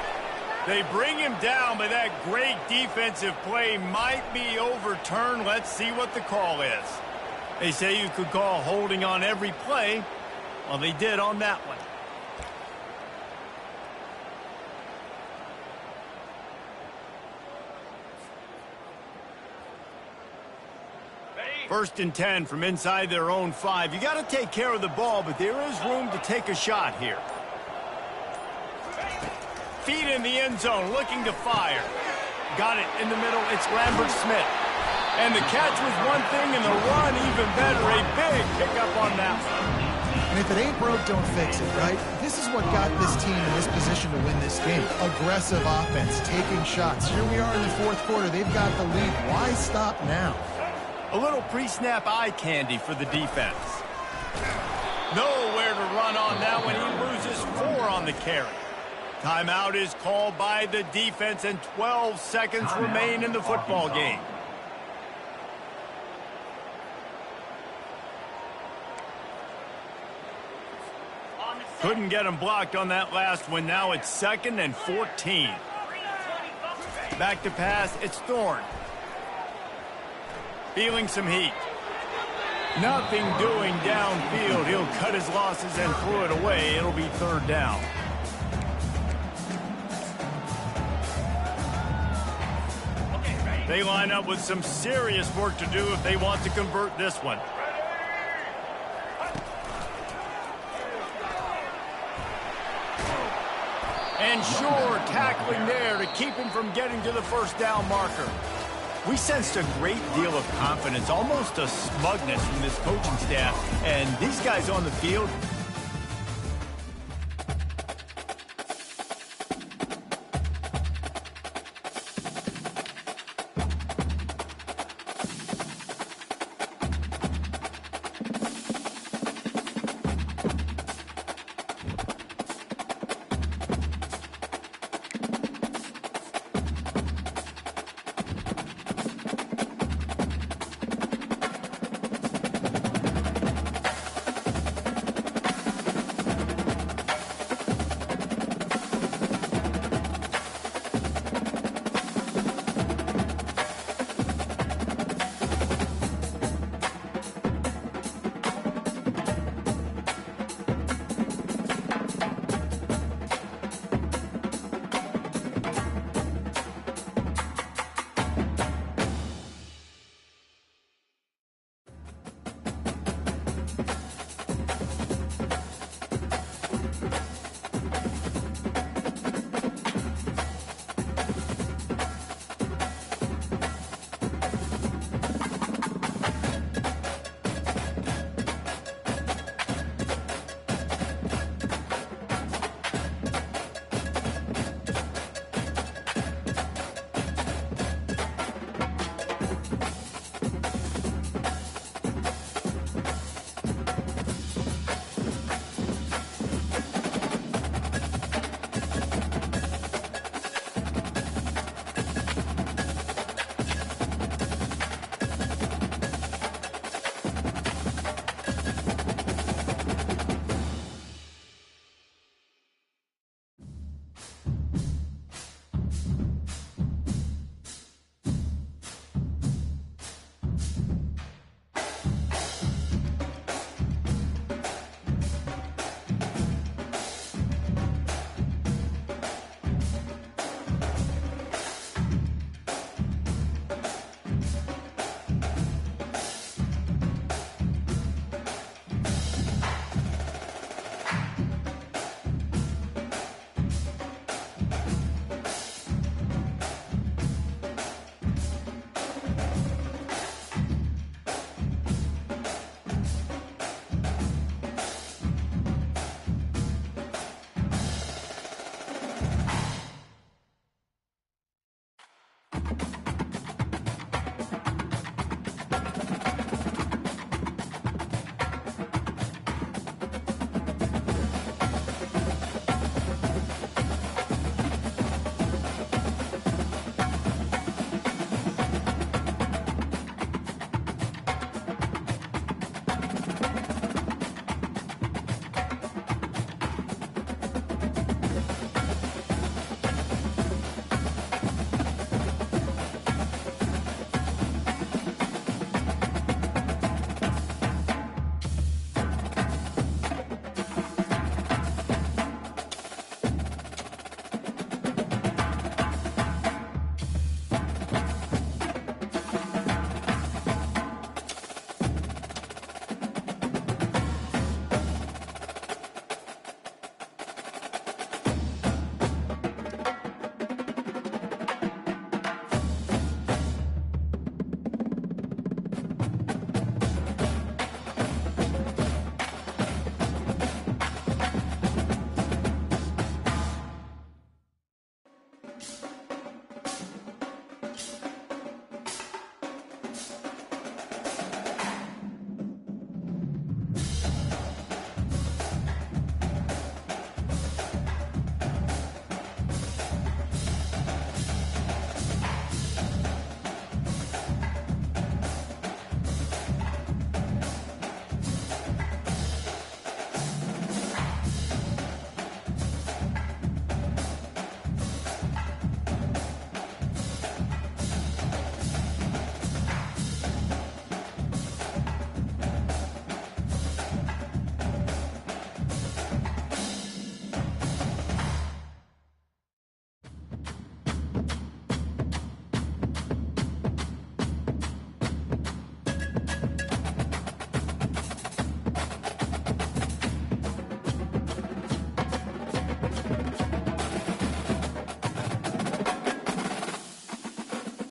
They bring him down, but that great defensive play might be overturned. Let's see what the call is. They say you could call holding on every play. Well, they did on that one. First and 10 from inside their own 5. You got to take care of the ball, but there is room to take a shot here. Feet in the end zone, looking to fire. Got it in the middle. It's Lambert Smith. And the catch was one thing, and the run even better. A big pickup on that one. And if it ain't broke, don't fix it, right? This is what got this team in this position to win this game. Aggressive offense, taking shots. Here we are in the 4th quarter. They've got the lead. Why stop now? A little pre-snap eye candy for the defense. Nowhere to run on that one. He loses 4 on the carry. Timeout is called by the defense, and 12 seconds remain in the football game. Couldn't get him blocked on that last one. Now it's 2nd and 14. Back to pass. It's Thorne. Feeling some heat. Nothing doing downfield. He'll cut his losses and throw it away. It'll be 3rd down. They line up with some serious work to do if they want to convert this one. And sure, tackling there to keep him from getting to the 1st down marker. We sensed a great deal of confidence, almost a smugness from this coaching staff. And these guys on the field,